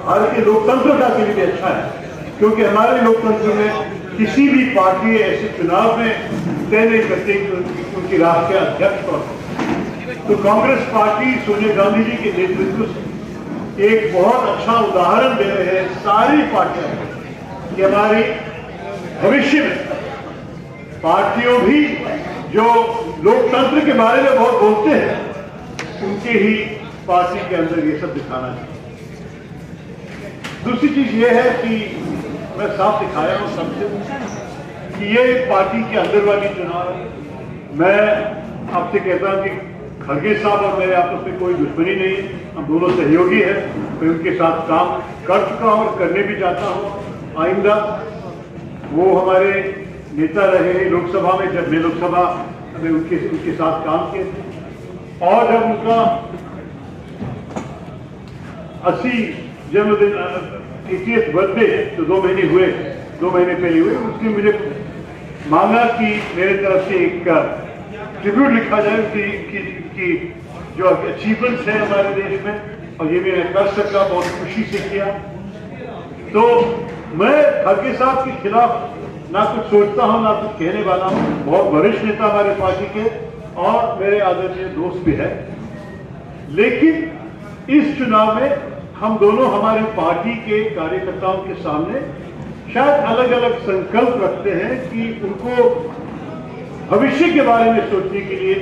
भारतीय लोकतंत्र के लिए भी अच्छा है, क्योंकि हमारे लोकतंत्र में किसी भी पार्टी ऐसे चुनाव में तय नहीं करती कि उनकी राष्ट्रीय अध्यक्ष कौन हो। तो कांग्रेस पार्टी सोनिया गांधी जी के नेतृत्व से एक बहुत अच्छा उदाहरण दे रहे हैं सारी पार्टियां कि हमारी भविष्य में पार्टियों भी जो लोकतंत्र के बारे में बहुत बोलते हैं उनके ही पार्टी के अंदर ये सब दिखाना चाहिए। दूसरी चीज ये है कि मैं साफ दिखाया हूं सबसे कि ये पार्टी के अंदर वाली चुनाव है। मैं आपसे कहता हूं कि खड़गे साहब और मेरे आपस में कोई दुश्मनी नहीं है, हम दोनों सहयोगी हैं। मैं उनके साथ काम कर चुका हूं और करने भी चाहता हूं। आइंदा वो हमारे नेता रहे लोकसभा में, जब मैं लोकसभा में उनके साथ काम किए और जब उनका 80 जन्मदिन 80th बर्थडे जो 2 महीने पहले हुए, उसने मुझे मांगा कि मेरे तरफ से एक ट्रिब्यूट लिखा जाए कि जो अचीवमेंट्स है हमारे देश में, और ये मैंने कर सका, बहुत खुशी से किया। तो मैं खड़गे साहब के खिलाफ ना कुछ सोचता हूं ना कुछ कहने वाला हूं। बहुत वरिष्ठ नेता हमारे पार्टी के और मेरे आदरणीय दोस्त भी है, लेकिन इस चुनाव में हम दोनों हमारी पार्टी के कार्यकर्ताओं के सामने शायद अलग अलग संकल्प रखते हैं कि उनको भविष्य के बारे में सोचने के लिए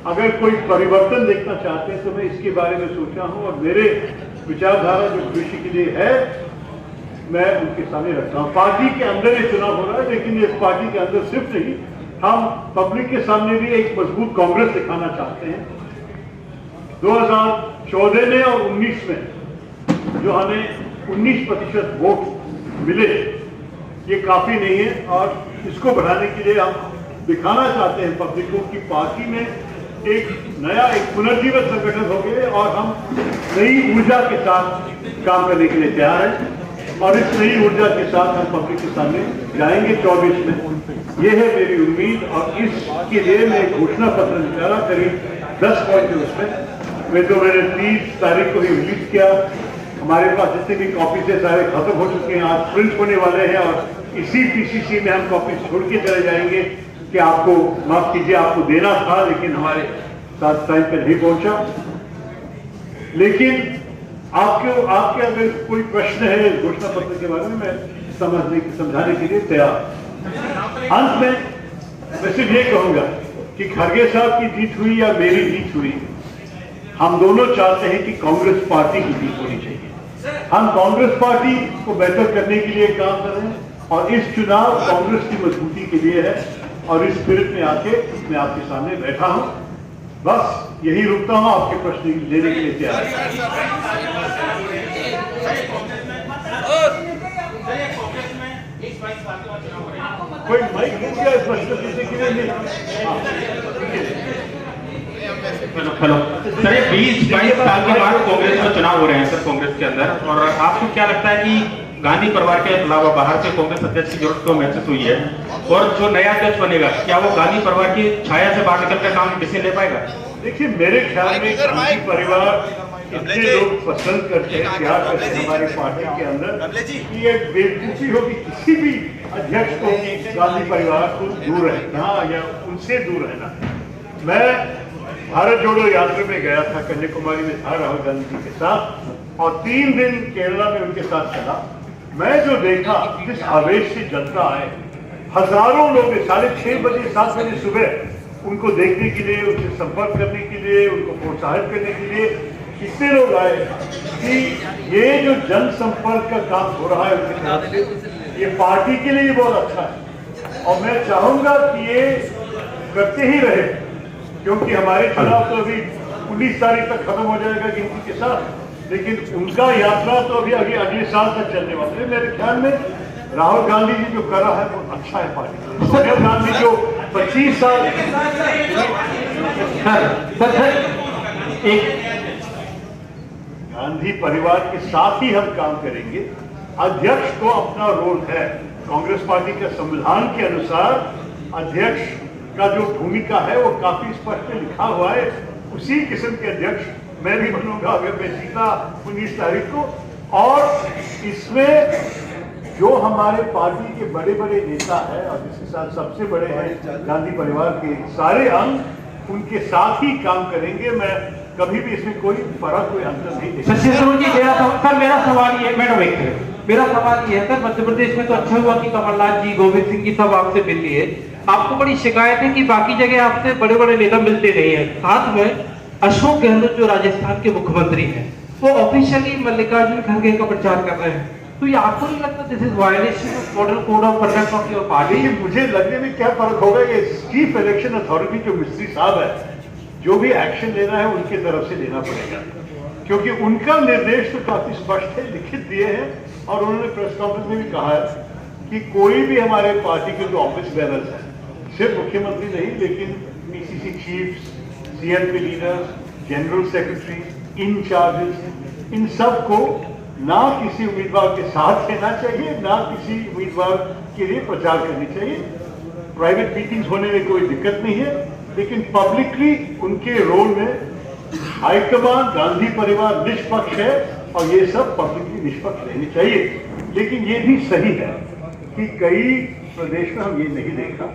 अगर कोई परिवर्तन देखना चाहते हैं तो मैं इसके बारे में सोचा हूं और मेरे विचारधारा जो भविष्य के लिए है मैं उनके सामने रखता हूं। पार्टी के अंदर ये चुनाव हो रहा है, लेकिन इस पार्टी के अंदर सिर्फ नहीं, हम पब्लिक के सामने भी एक मजबूत कांग्रेस दिखाना चाहते हैं। 2014 में और 19 में जो हमें 19% वोट मिले, ये काफी नहीं है और इसको बढ़ाने के लिए हम दिखाना चाहते हैं पब्लिक को कि पार्टी में एक नया पुनर्जीवित संगठन हो गए और हम नई ऊर्जा के साथ काम करने के लिए तैयार हैं और इस नई ऊर्जा के साथ हम पब्लिक के सामने जाएंगे 24 में। ये है मेरी उम्मीद और इसके लिए मैं घोषणा पत्र निकाला करीब 10 पॉइंट है उसमें। मैंने 30 तारीख को ही रिलीज किया। हमारे पास जितने भी कॉपी से सारे खत्म हो चुके हैं, आज प्रिंट होने वाले हैं और इसी पीसीसी में हम कॉपी छोड़ के चले जाएंगे कि आपको माफ कीजिए आपको देना था लेकिन हमारे साथ टाइम पर नहीं पहुंचा। लेकिन आपके अगर कोई प्रश्न है इस घोषणा पत्र के बारे में, मैं समझाने के लिए तैयार। अंत में मैं सिर्फ ये कहूंगा कि खड़गे साहब की जीत हुई या मेरी जीत हुई, हम दोनों चाहते हैं कि कांग्रेस पार्टी की जीत होनी चाहिए। हम कांग्रेस पार्टी को बेहतर करने के लिए काम कर रहे हैं और इस चुनाव कांग्रेस की मजबूती के लिए है और इस स्पिरिट में आके मैं आपके सामने बैठा हूं। बस यही रुकता हूं, आपके प्रश्न लेने के लिए तैयार है। कोई माइक मिल गया इस प्रश्न पूछने के लिए? हेलो सर, ये 20-22 साल के बाद कांग्रेस में चुनाव हो रहे हैं सर कांग्रेस के अंदर, और आपको क्या लगता है कि गांधी परिवार के अलावा बाहर से कांग्रेस अध्यक्ष की जरूरत को महसूस हुई है, और जो नया अध्यक्ष बनेगा क्या वो गांधी परिवार की छाया से बाहर निकलकर काम किसी ले पाएगा? देखिए, मेरे ख्याल में गांधी परिवार इतने लोग पसंद करते हैं, प्यार करते हैं हमारी पार्टी के अंदर कि ये बेवकूफी होगी किसी भी अध्यक्ष को गांधी परिवार को दूर रहना या उनसे दूर रहना। मैं भारत जोड़ो यात्रा में गया था, कन्याकुमारी में था राहुल गांधी जी के साथ और 3 दिन केरला में उनके साथ चला। मैं जो देखा जिस आवेश से जनता आए, हजारों लोग 6:30 बजे 7 बजे सुबह उनको देखने के लिए, उनसे संपर्क करने के लिए, उनको प्रोत्साहित करने के लिए इतने लोग आए कि ये जो जनसंपर्क का काम हो रहा है उनके साथ, ये पार्टी के लिए बहुत अच्छा है और मैं चाहूंगा कि ये करते ही रहे, क्योंकि हमारे चुनाव तो अभी 19 तारीख तक खत्म हो जाएगा गिनती के साथ, लेकिन उनका यात्रा तो अभी अगले साल तक चलने वाले है। मेरे ख्याल में राहुल गांधी जी जो कर रहा है वो अच्छा है पार्टी। सोनिया गांधी जो 25 साल एक गांधी परिवार के साथ ही हम काम करेंगे। अध्यक्ष को अपना रोल है, कांग्रेस पार्टी के संविधान के अनुसार अध्यक्ष का जो भूमिका है वो काफी स्पष्ट लिखा हुआ है। उसी किस्म के अध्यक्ष मैं भी बनूंगा अगर मैं जीता 19 तारीख को, और इसमें जो हमारे पार्टी के बड़े बड़े नेता हैं और जिसके साथ सबसे बड़े हैं गांधी परिवार के सारे अंग उनके साथ ही काम करेंगे। मैं कभी भी इसमें कोई फर्क कोई अंतर नहीं देखता। शशि थरूर जी सर मेरा सवाल ये मैडम एक मेरा सवाल ये है सर, मध्य प्रदेश में तो अच्छा हुआ कि कमलनाथ जी गोविंद सिंह जी सब आपसे मिल लिए। आपको बड़ी शिकायत है कि बाकी जगह आपसे बड़े बड़े नेता मिलते नहीं है। साथ में अशोक गहलोत जो राजस्थान के मुख्यमंत्री हैं वो ऑफिशियली मल्लिकार्जुन खड़गे का प्रचार कर रहे हैं, तो ये आपको नहीं लगता this is violation of model code of conduct of your party? मुझे लगने में क्या फर्क होगा, ये चीफ इलेक्शन अथॉरिटी जो मिस्त्री साहब है जो भी एक्शन लेना है उनकी तरफ से लेना पड़ेगा, क्योंकि उनका निर्देश तो काफी स्पष्ट है, लिखित दिए हैं और उन्होंने प्रेस कॉन्फ्रेंस में भी कहा है कि कोई भी हमारे पार्टी के जो ऑफिस बेरर्स हैं, सिर्फ मुख्यमंत्री नहीं लेकिन PCC chiefs, CNP leaders, general secretary, incharges, इन सब को ना किसी उम्मीदवार के साथ लेना चाहिए, ना किसी उम्मीदवार के लिए प्रचार करनी चाहिए। प्राइवेट मीटिंग्स होने में कोई दिक्कत नहीं है, लेकिन पब्लिकली उनके रोल में हाईकमान गांधी परिवार निष्पक्ष है और ये सब पब्लिकली निष्पक्ष रहनी चाहिए। लेकिन ये भी सही है कि कई प्रदेश में हम ये नहीं देखा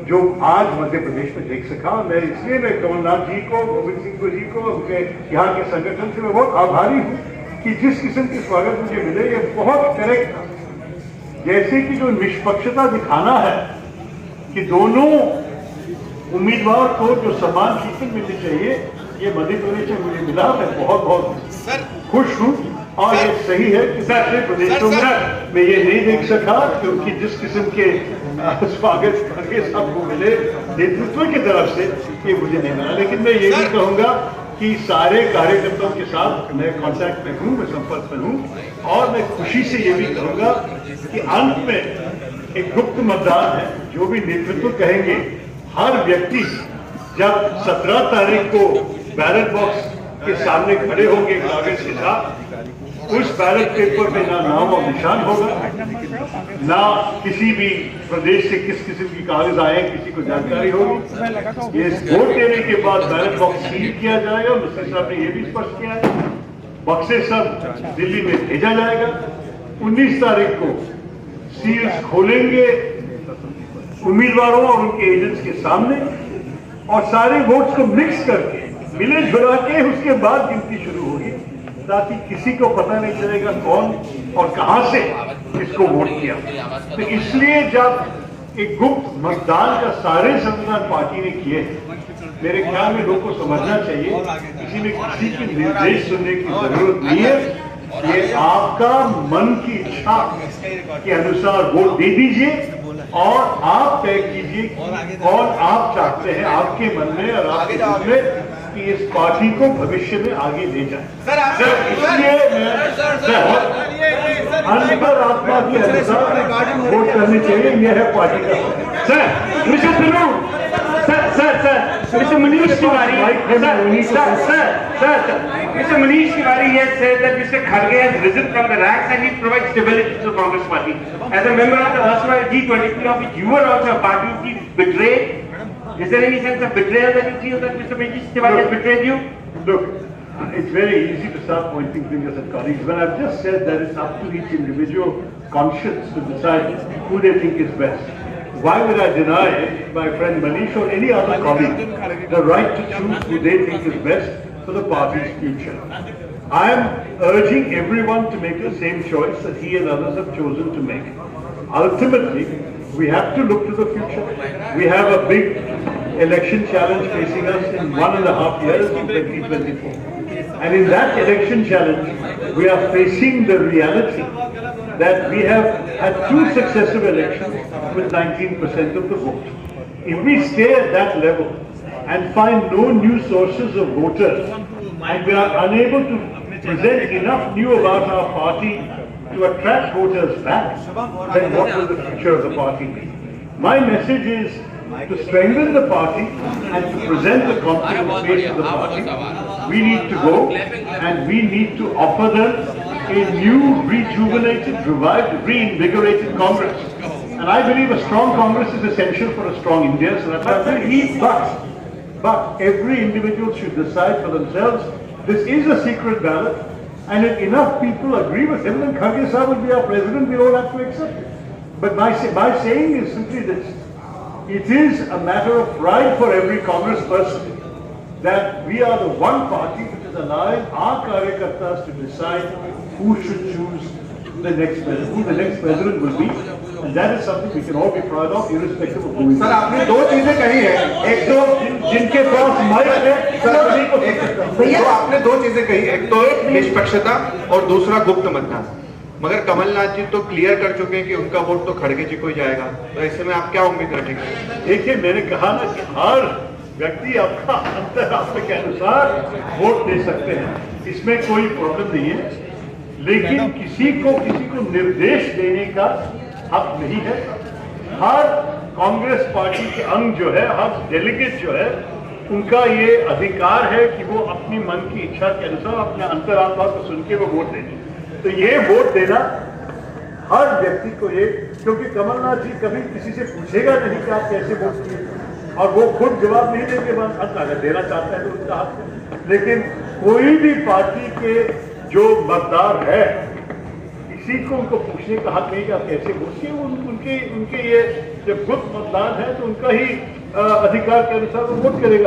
जो आज मध्य प्रदेश में देख सका। मैं इसलिए मैं कमलनाथ जी को, गोविंद सिंह जी को, उनके यहाँ के संगठन से मैं बहुत आभारी हूँ कि जिस किस्म के स्वागत मुझे मिले ये बहुत करेक्ट था। जैसे कि जो निष्पक्षता दिखाना है कि दोनों उम्मीदवार को जो समान ट्रीटमेंट मिलनी चाहिए, ये मध्य प्रदेश में मुझे मिला। मैं बहुत बहुत खुश हूँ और ये सही है कि दूसरे प्रदेशों में मैं ये नहीं देख सका, क्योंकि जिस किस्म के स्वागत करके सबको मिले नेतृत्व की तरफ से ये मुझे नहीं मिला। लेकिन मैं ये भी कहूँगा कि सारे कार्यकर्ताओं के साथ मैं कांटेक्ट में हूँ, मैं संपर्क में हूँ और मैं खुशी से ये भी कहूँगा कि अंत में एक गुप्त मतदान है। जो भी नेतृत्व कहेंगे, हर व्यक्ति जब 17 तारीख को बैलेट बॉक्स के सामने खड़े होंगे कागज के साथ, उस बैलेट पेपर में ना नाम और निशान होगा, ना किसी भी प्रदेश से किस किस्म की कागज आए किसी को जानकारी होगी। ये वोट देने के बाद बैलेट बॉक्स सील किया जाएगा। मिस्टर साहब ने ये भी स्पष्ट किया है, बक्से सब दिल्ली में भेजा जाएगा। 19 तारीख को सील्स खोलेंगे उम्मीदवारों और उनके एजेंट्स के सामने और सारे वोट्स को मिक्स करके मिले जुला के उसके बाद गिनती शुरू होगी, ताकि किसी को पता नहीं चलेगा कौन और कहां से किसको वोट किया। तो इसलिए जब एक गुप्त मतदान का सारे संविधान पार्टी ने किए, मेरे ख्याल में लोग को समझना चाहिए किसी में किसी के निर्देश सुनने की जरूरत नहीं है। ये आपका मन की इच्छा के अनुसार वोट दे दीजिए और आप तय कीजिए कौन आप चाहते हैं आपके मन में और आपके दिल में कि इस पार्टी को भविष्य में आगे ले जाए। इसलिए अंतरात्मा के अनुसार वोट करनी चाहिए, यह है पार्टी का। Sir mister Tharoor, Mr. Manish Tiwari, Mr. Manish Tiwari has said that Mr. Kharge has risen from the ranks and he provides stability to the Congress party. As a member of the erstwhile G20 of which you were also a part, you feel betrayed. Is there any sense of betrayal that you feel that Mr. Manish Tiwari has betrayed you? Look, it's very easy to start pointing fingers at colleagues when I've just said that it's up to each individual conscience to decide who they think is best. Why would I deny my friend Manish or any other colleague the right to choose who they think is best for the party's future? I am urging everyone to make the same choice that he and others have chosen to make. Ultimately, we have to look to the future. We have a big election challenge facing us in 1.5 years in 2024. And in that election challenge, we are facing the reality that we have had 2 successive elections with 19% of the vote. If we stay at that level and find no new sources of voters and we are unable to present enough new about our party to attract voters back, then what will the future of the party be? My message is to strengthen the party and to present the confident face of the party. We need to go and we need to offer them a new, rejuvenated, revived, reinvigorated Congress. And I believe a strong Congress is essential for a strong India, so that's why I say, but every individual should decide for themselves. This is a secret ballot, And if enough people agree with him, then Kharge Sahib will be our president. We all have to accept it. But my saying is simply this: it is a matter of pride for every Congress person that we are the one party which is allowing our Karyakartas to decide who should choose the next president, who the next president will be, and that is something we can all be proud of, irrespective of who it is. Sir आपने दो चीजें कही है, एक तो जिनके पास mic है, तो आपने दो चीजें कही, एक तो निष्पक्षता और दूसरा गुप्त मतदान। मगर कमलनाथ जी तो क्लियर कर चुके हैं कि उनका वोट तो खड़गे जी को ही जाएगा, तो ऐसे में आप क्या उम्मीद रखेंगे? देखिए, मैंने कहा ना कि हर व्यक्ति अपना अंतर्राष्ट्र के अनुसार वोट दे सकते हैं, इसमें कोई प्रॉब्लम नहीं है, लेकिन किसी को निर्देश देने का हक नहीं है। हर कांग्रेस पार्टी के अंग जो है, हर डेलीगेट जो है, उनका ये अधिकार है कि वो अपनी मन की इच्छा के अनुसार अपने अंतरात्मा को सुन के वो वोट दें। तो ये वोट देना हर व्यक्ति को ये, क्योंकि कमलनाथ जी कभी किसी से पूछेगा नहीं कि आप कैसे वोट किए, और वो खुद जवाब नहीं देंगे, बाद अगर देना चाहता है तो उनका हक है। लेकिन कोई भी पार्टी के जो मतदार है, किसी को उनको पूछने का हक नहीं कि आप कैसे वोट किए। उनके ये जब गुप्त मतदान है तो उनका ही अधिकार के अनुसार वो वोट करेगा।